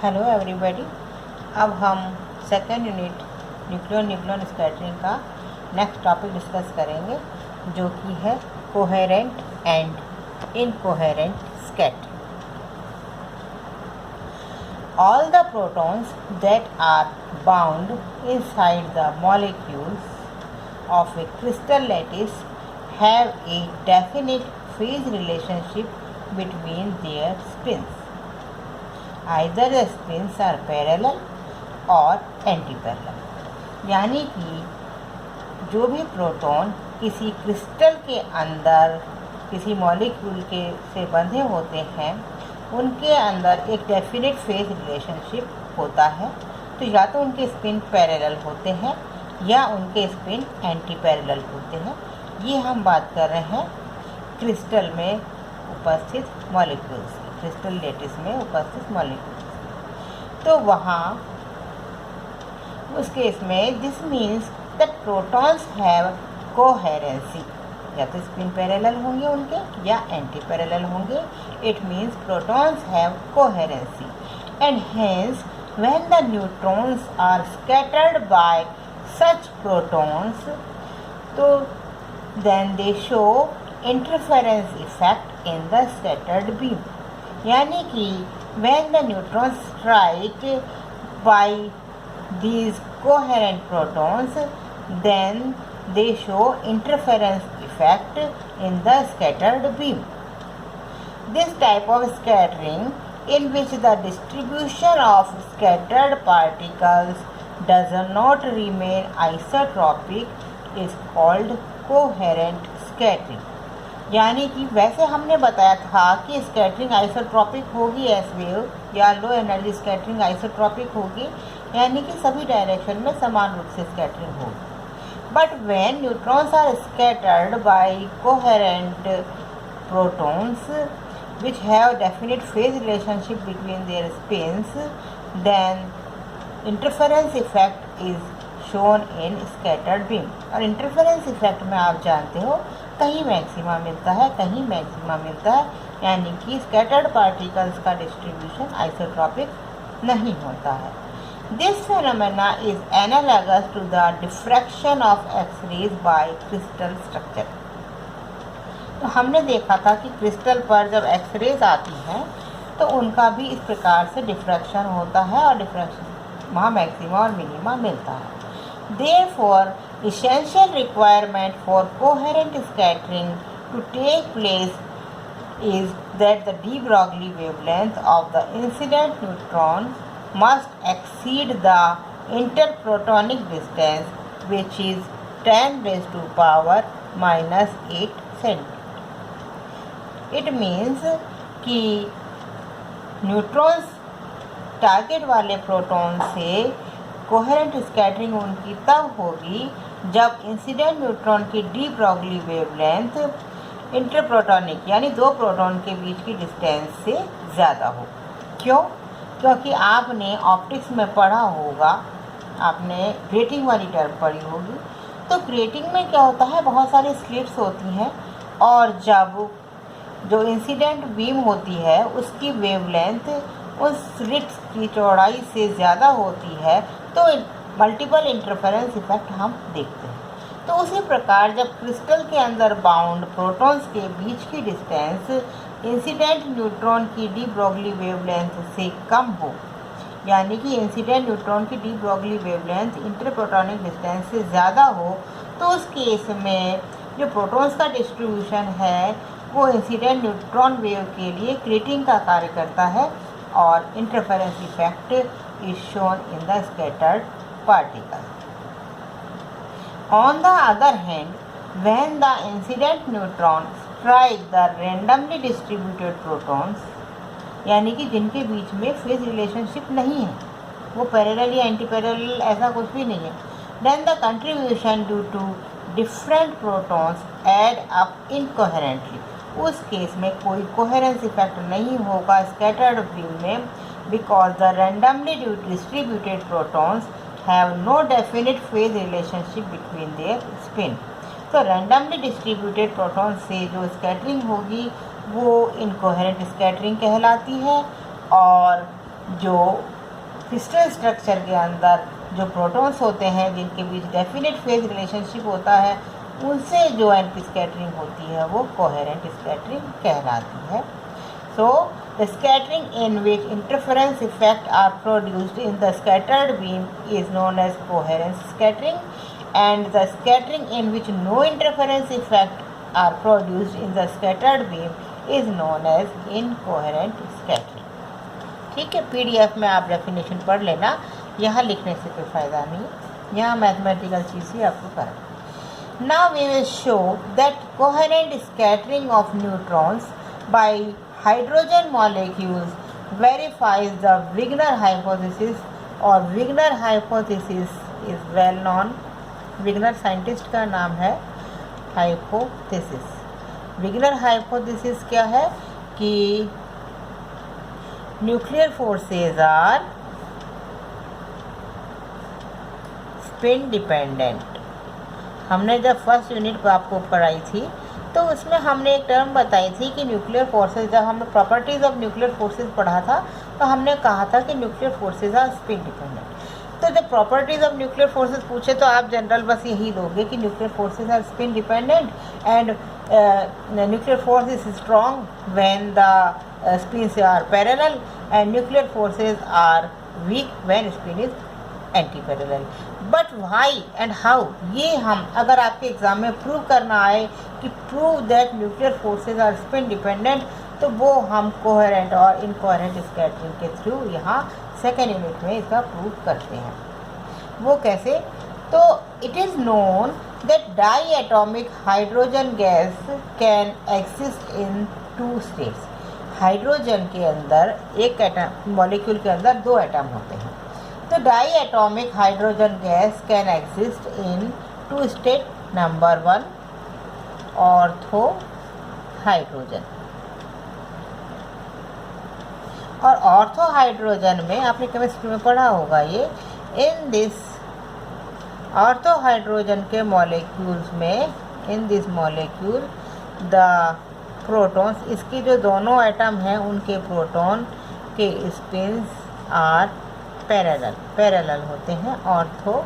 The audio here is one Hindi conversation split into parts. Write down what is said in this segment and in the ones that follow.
Hello everybody. अब हम सेकेंड यूनिट न्यूक्लियन स्कैटरिंग का नेक्स्ट टॉपिक डिस्कस करेंगे, जो कि है coherent and incoherent scattering. All the protons that are bound inside the molecules of a crystal lattice have a definite phase relationship between their spins. Either the spins are parallel or antiparallel. यानी कि जो भी प्रोटॉन किसी क्रिस्टल के अंदर किसी मॉलिक्यूल के से बंधे होते हैं, उनके अंदर एक डेफिनेट फेज रिलेशनशिप होता है। तो या तो उनके स्पिन पैरेलल होते हैं या उनके स्पिन एंटी पैरेलल होते हैं। ये हम बात कर रहे हैं क्रिस्टल में उपस्थित मॉलिक्यूल्स, क्रिस्टल लेटिस में उपस्थित मॉलिक्यूल्स। तो वहाँ उस केस में this means that protons have coherence, या तो स्पिन पैरेलल होंगे उनके या एंटी पैरेलल होंगे। It means protons have coherence and hence when the neutrons are scattered by such protons, तो then they show interference effect in the scattered beam. यानी कि when the neutrons strike by these coherent protons, then they show interference effect in the scattered beam. This type of scattering, in which the distribution of scattered particles does not remain isotropic, is called coherent scattering. यानी कि वैसे हमने बताया था कि स्कैटरिंग आइसोट्रॉपिक होगी, एस वेव या लो एनर्जी स्कैटरिंग आइसोट्रॉपिक होगी, यानी कि सभी डायरेक्शन में समान रूप से स्कैटरिंग होगी। But when neutrons are scattered by coherent protons which have definite phase relationship between their spins, then interference effect is shown in scattered beam. और इंटरफेरेंस इफेक्ट में आप जानते हो कहीं मैक्सिमा मिलता है, कहीं मैक्सिमा मिलता है, यानी कि स्कैटर्ड पार्टिकल्स का डिस्ट्रीब्यूशन आइसोट्रॉपिक नहीं होता है। This phenomena is analogous to the diffraction of X-rays by crystal structure. तो हमने देखा था कि क्रिस्टल पर जब एक्सरेज आती हैं तो उनका भी इस प्रकार से डिफ्रैक्शन होता है और डिफ्रैक्शन वहाँ मैक्सिमा और मिनिमा मिलता है। Therefore, essential requirement for coherent scattering to take place is that the de Broglie wavelength of the incident neutron must exceed the interprotonic distance, which is 10 raised to power minus 8 cm. It means कि न्यूट्रॉन्स टारगेट वाले प्रोटॉन से कोहेरेंट स्कैटरिंग उनकी तब होगी जब इंसिडेंट न्यूट्रॉन की डी ब्रॉगली वेवलेंथ इंटरप्रोटॉनिक यानी दो प्रोटॉन के बीच की डिस्टेंस से ज़्यादा हो। क्यों? क्योंकि आपने ऑप्टिक्स में पढ़ा होगा, आपने ग्रेटिंग वाली टर्म पढ़ी होगी। तो ग्रेटिंग में क्या होता है, बहुत सारी स्लिट्स होती हैं और जब जो इंसिडेंट बीम होती है उसकी वेवलेंथ उस स्लिट्स की चौड़ाई से ज़्यादा होती है तो मल्टीपल इंटरफेरेंस इफेक्ट हम देखते हैं। तो उसी प्रकार जब क्रिस्टल के अंदर बाउंड प्रोटॉन्स के बीच की डिस्टेंस इंसिडेंट न्यूट्रॉन की डी ब्रॉगली वेवलेंथ से कम हो, यानी कि इंसिडेंट न्यूट्रॉन की डी ब्रॉगली वेवलेंथ इंटरप्रोटॉनिक डिस्टेंस से ज़्यादा हो, तो उस केस में जो प्रोटॉन्स का डिस्ट्रीब्यूशन है वो इंसिडेंट न्यूट्रॉन वेव के लिए ग्रेटिंग का कार्य करता है और interference effect is shown in the scattered particle. On the other hand, when the incident neutron strike the randomly distributed protons, यानी कि जिनके बीच में फेज रिलेशनशिप नहीं है, वो पैरेलल या एंटी पैरेलल ऐसा कुछ भी नहीं है, then the contribution due to different protons add up incoherently. उस केस में कोई कोहेरेंस इफेक्ट नहीं होगा स्कैटर्ड बीम में, because the randomly distributed protons have no definite phase relationship between their spin. तो रैंडमली डिस्ट्रीब्यूटेड प्रोटॉन से जो स्कैटरिंग होगी वो इनकोहेरेंट स्कैटरिंग कहलाती है और जो क्रिस्टल स्ट्रक्चर के अंदर जो प्रोटॉन्स होते हैं जिनके बीच डेफिनेट फेज रिलेशनशिप होता है, उनसे जो एंटी स्कैटरिंग होती है वो कोहेरेंट स्कैटरिंग कहलाती है. So the scattering in which interference effects are produced in the scattered beam is known as coherent scattering, and the scattering in which no interference effects are produced in the scattered beam is known as incoherent scattering. ठीक है, PDF में आप डेफिनेशन पढ़ लेना, यहाँ लिखने से कोई फ़ायदा नहीं, यहाँ मैथमेटिकल चीज़ ही आपको करना. Now we will show that coherent scattering of neutrons by hydrogen molecules verifies the Wigner hypothesis, और Wigner hypothesis is well known. Wigner scientist का नाम है. हाइपोथेसिस, विग्नर हाइपोथेसिस क्या है कि nuclear forces are spin dependent. हमने जब फर्स्ट यूनिट आपको पढ़ाई थी तो उसमें हमने एक टर्म बताई थी कि न्यूक्लियर फोर्सेज, जब हमने प्रॉपर्टीज़ ऑफ न्यूक्लियर फोर्सेज पढ़ा था तो हमने कहा था कि nuclear forces are spin dependent. तो जब प्रॉपर्टीज़ ऑफ न्यूक्लियर फोर्सेज पूछे तो आप जनरल बस यही लोगे कि nuclear forces are spin dependent and nuclear force is strong when the spins are parallel and nuclear forces are weak when spin is anti parallel. But why and how, ये हम अगर आपके एग्जाम में प्रूव करना आए कि prove that nuclear forces are spin dependent, तो वो हम कोहेरेंट और इनकोहेरेंट स्कैटरिंग के थ्रू यहाँ सेकेंड यूनिट में इसका प्रूव करते हैं. वो कैसे? तो it is known that diatomic hydrogen gas can exist in 2 states. Hydrogen के अंदर एक एटम, मॉलिक्यूल के अंदर 2 एटम होते हैं. तो diatomic hydrogen gas can exist in 2 state. Number 1 ortho hydrogen, और ऑर्थो हाइड्रोजन में आपने केमिस्ट्री में पढ़ा होगा ये, इन दिस ऑर्थो हाइड्रोजन के मॉलिक्यूल्स में, in this molecule the protons, इसकी जो दोनों एटम हैं उनके प्रोटॉन के स्पिन्स आर पैरेलल होते हैं. ऑर्थो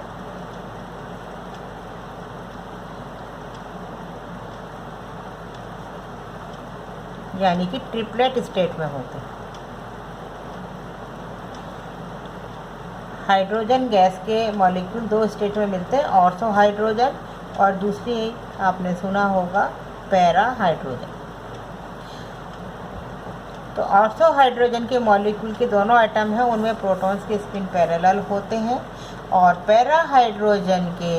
यानी कि ट्रिपलेट स्टेट में होते हैं. हाइड्रोजन गैस के मॉलिक्यूल 2 स्टेट में मिलते हैं, ऑर्थो हाइड्रोजन और दूसरी आपने सुना होगा पैरा हाइड्रोजन. तो ऑर्थो हाइड्रोजन के मॉलिक्यूल के दोनों एटम हैं उनमें प्रोटॉन्स के स्पिन पैरेलल होते हैं, और पैरा हाइड्रोजन के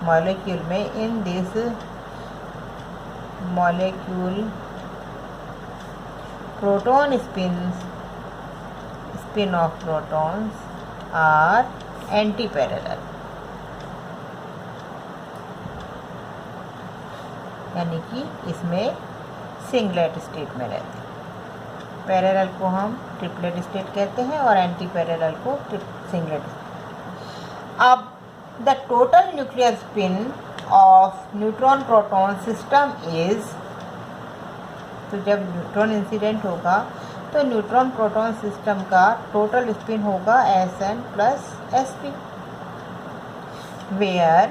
मॉलिक्यूल में, in this molecule proton spin of protons are anti parallel, यानी कि इसमें सिंगलेट स्टेट में रहते हैं. पैरेलल को हम ट्रिपलेट स्टेट कहते हैं और एंटी पैरेलल को सिंगलेट. अब the total nuclear spin of neutron proton system is, तो जब न्यूट्रॉन इंसिडेंट होगा तो न्यूट्रॉन प्रोटॉन सिस्टम का टोटल स्पिन होगा Sn plus Sp, where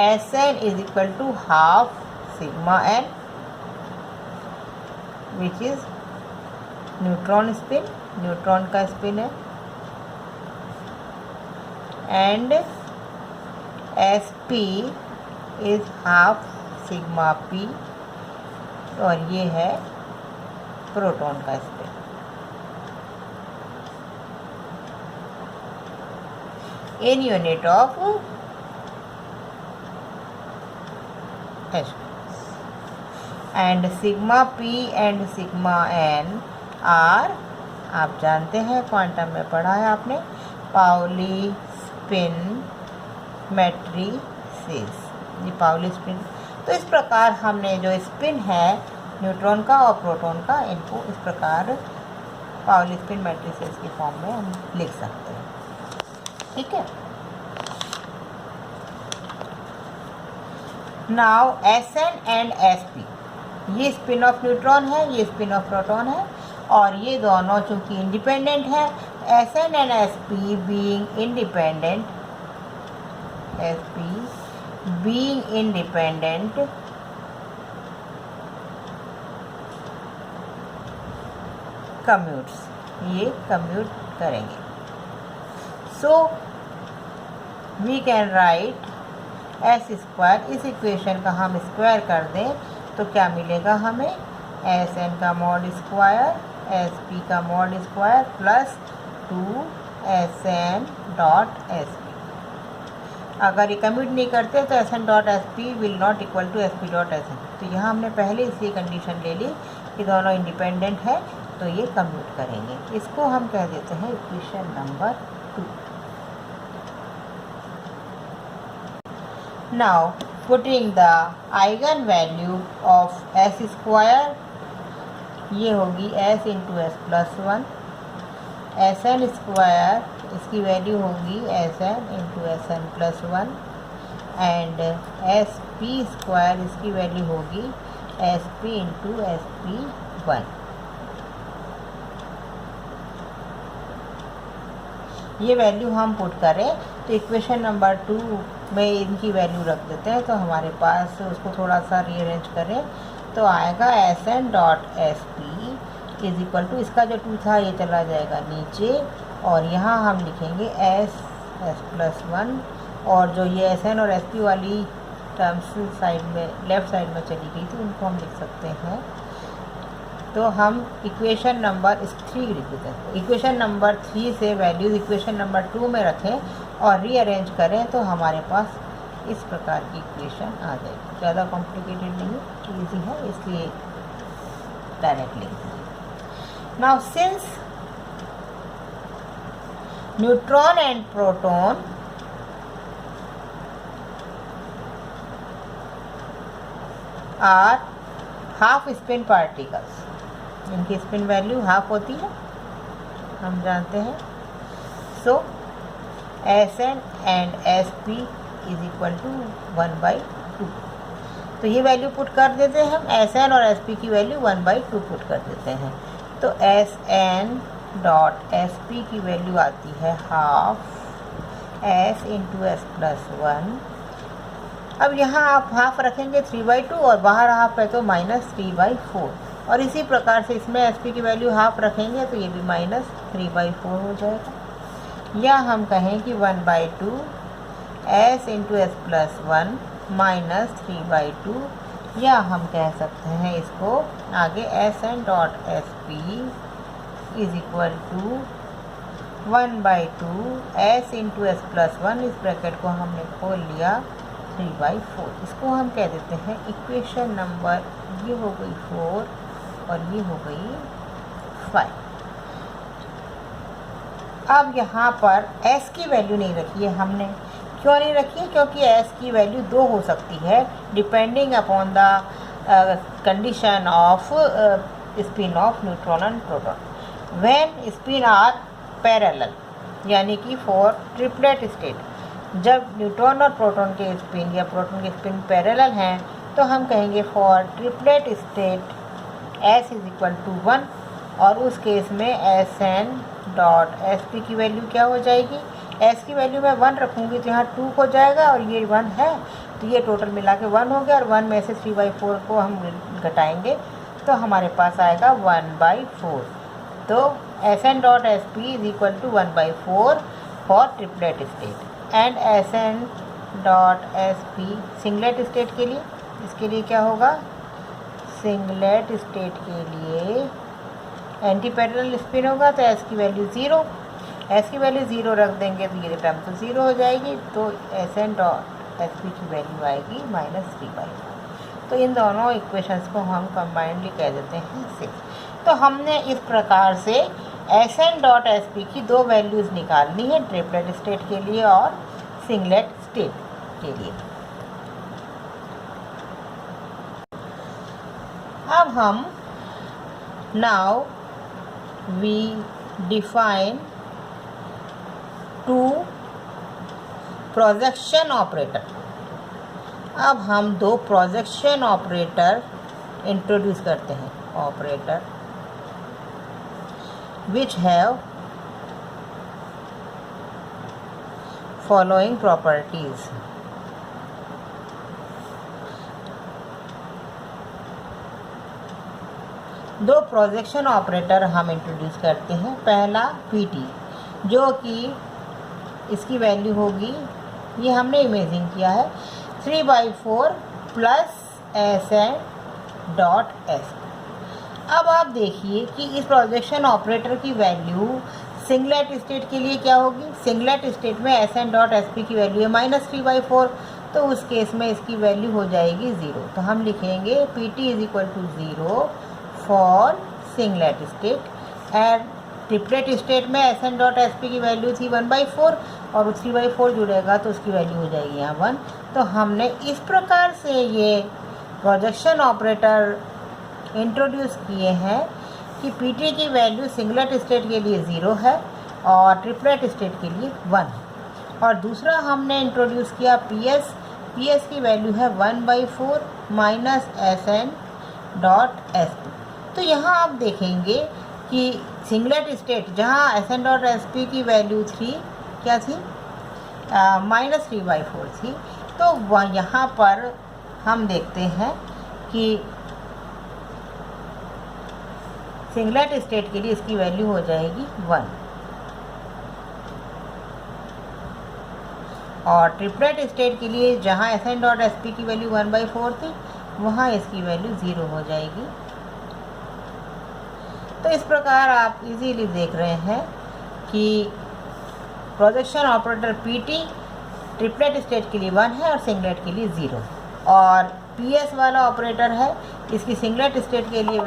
Sn is equal to half sigma n, which is neutron spin, neutron का स्पिन है, and Sp is half sigma p, और ये है प्रोटॉन का spin. In unit of and sigma p and sigma n are, आप जानते हैं क्वांटम में पढ़ा है आपने, पाउली स्पिन मैट्रिसेस, ये पाउली स्पिन. तो इस प्रकार हमने जो स्पिन है न्यूट्रॉन का और प्रोटॉन का, इनको इस प्रकार पाउली स्पिन मैट्रिसेस की फॉर्म में हम लिख सकते हैं. ठीक है. नाउ Sn एंड Sp, ये स्पिन ऑफ न्यूट्रॉन है, ये स्पिन ऑफ प्रोटॉन है, और ये दोनों चूँकि इंडिपेंडेंट है, S N and S P being independent, S P being independent, commutes, ये कम्यूट करेंगे। So we can write S square, इस इक्वेशन का हम स्क्वायर कर दें तो क्या मिलेगा हमें, एस एन का मॉड स्क्वायर एस पी का mod square plus 2 S N dot S P. अगर ये कम्यूट नहीं करते तो S N dot S P will not equal to S P dot S N. तो यहाँ हमने पहले इसलिए कंडीशन ले ली कि दोनों इंडिपेंडेंट है तो ये कम्यूट करेंगे। इसको हम कह देते हैं equation number 2। Now putting the eigen value of S square, ये होगी S into S plus 1, S N square इसकी वैल्यू होगी S N into S N plus 1 and S P square इसकी वैल्यू होगी S P into S P 1। ये वैल्यू हम पुट करें तो इक्वेशन नंबर 2 में इनकी वैल्यू रख देते हैं, तो हमारे पास उसको थोड़ा सा रीअरेंज करें तो आएगा S N dot S P is equal to, इसका जो 2 था ये चला जाएगा नीचे और यहाँ हम लिखेंगे एस प्लस 1 और जो ये एस एन और एस पी वाली टर्म्स साइड में लेफ़्ट साइड में चली गई थी उनको हम लिख सकते हैं। तो हम इक्वेशन नंबर 3 लिख देते हैं। इक्वेशन नंबर 3 से वैल्यूज़ इक्वेशन नंबर 2 में रखें और रीअरेंज करें तो हमारे पास इस प्रकार की इक्वेशन आ जाएगी। ज़्यादा कॉम्प्लिकेटेड नहीं है, ईजी है, इसलिए डायरेक्ट लिख दीजिए। Now since neutron and proton are half spin particles, इनकी स्पिन वैल्यू हाफ होती है हम जानते हैं। So S N and S P is equal to 1/2। तो ये वैल्यू पुट कर देते हैं हम, एस एन और एस पी की वैल्यू 1/2 पुट कर देते हैं। तो S N dot S P की वैल्यू आती है half S into S plus 1। अब यहाँ आप हाफ रखेंगे 3/2 और बाहर हाफ है तो -3/4 और इसी प्रकार से इसमें एस पी की वैल्यू हाफ रखेंगे तो ये भी -3/4 हो जाएगा। या हम कहें कि 1/2 एस इंटू एस प्लस 1 -3/2, या हम कह सकते हैं इसको आगे S N dot S P is equal to 1/2 S into S plus 1, इस ब्रैकेट को हमने खोल लिया 3/4। इसको हम कह देते हैं इक्वेशन नंबर, ये हो गई 4 और ये हो गई 5। अब यहाँ पर s की वैल्यू नहीं रखी है हमने, क्यों नहीं रखी है? क्योंकि s की वैल्यू 2 हो सकती है depending upon the condition of spin of neutron and proton when spin are parallel, यानी कि फॉर ट्रिपलेट स्टेट। जब न्यूट्रॉन और प्रोटॉन के स्पिन या प्रोटॉन के स्पिन पैरेलल हैं तो हम कहेंगे for triplet state s is equal to 1, और उस केस में S N dot S P की वैल्यू क्या हो जाएगी? s की वैल्यू मैं 1 रखूँगी तो यहाँ 2 हो जाएगा और ये 1 है तो ये टोटल मिला के 1 हो गया, और 1 में से 3/4 को हम घटाएंगे तो हमारे पास आएगा 1/4। तो S N dot S P is equal to 1/4 for triplet state and S N dot S P singlet state के लिए, इसके लिए क्या होगा? सिंगलेट स्टेट के लिए एंटी पैरेलल स्पिन होगा तो s की वैल्यू 0, s की वैल्यू 0 रख देंगे तो ये टर्म तो 0 हो जाएगी, तो S N dot S P की वैल्यू आएगी -3/4। तो इन दोनों इक्वेशंस को हम कंबाइंडली कह देते हैं 6। तो हमने इस प्रकार से S N dot S P की 2 वैल्यूज़ निकालनी है, ट्रिपलेट स्टेट के लिए और सिंगलेट स्टेट के लिए। अब हम now we define 2 projection operator. अब हम 2 प्रोजेक्शन ऑपरेटर इंट्रोड्यूस करते हैं। Operator which have following properties. दो प्रोजेक्शन ऑपरेटर हम इंट्रोड्यूस करते हैं। पहला PT, जो कि इसकी वैल्यू होगी, ये हमने इमेजिन किया है, 3/4 प्लस Sn डॉट S। अब आप देखिए कि इस प्रोजेक्शन ऑपरेटर की वैल्यू सिंगलेट स्टेट के लिए क्या होगी। सिंगलेट स्टेट में Sn डॉट SP की वैल्यू है -3/4, तो उस केस में इसकी वैल्यू हो जाएगी 0। तो हम लिखेंगे PT is equal to 0 for singlet state. And triplet state में Sn डॉट SP की वैल्यू थी 1/4 और 3/4 जुड़ेगा तो उसकी वैल्यू हो जाएगी यहाँ 1। तो हमने इस प्रकार से ये प्रोजेक्शन ऑपरेटर इंट्रोड्यूस किए हैं कि PT की वैल्यू सिंगलेट स्टेट के लिए 0 है और ट्रिपलेट स्टेट के लिए 1। और दूसरा हमने इंट्रोड्यूस किया PS की वैल्यू है 1/4 माइनस Sn डॉट SP। तो यहाँ आप देखेंगे कि सिंगलेट स्टेट जहाँ Sn डॉट SP की वैल्यू क्या थी, -3/4 थी, तो वह यहाँ पर हम देखते हैं कि सिंगलेट स्टेट के लिए इसकी वैल्यू हो जाएगी 1 और ट्रिपलेट स्टेट के लिए जहाँ Sn डॉट SP की वैल्यू 1/4 थी वहाँ इसकी वैल्यू 0 हो जाएगी। तो इस प्रकार आप इजीली देख रहे हैं कि projection operator PT triplet state के लिए 1 है और सिंगलेट के लिए 0, और PS वाला ऑपरेटर है, इसकी सिंगलेट स्टेट के लिए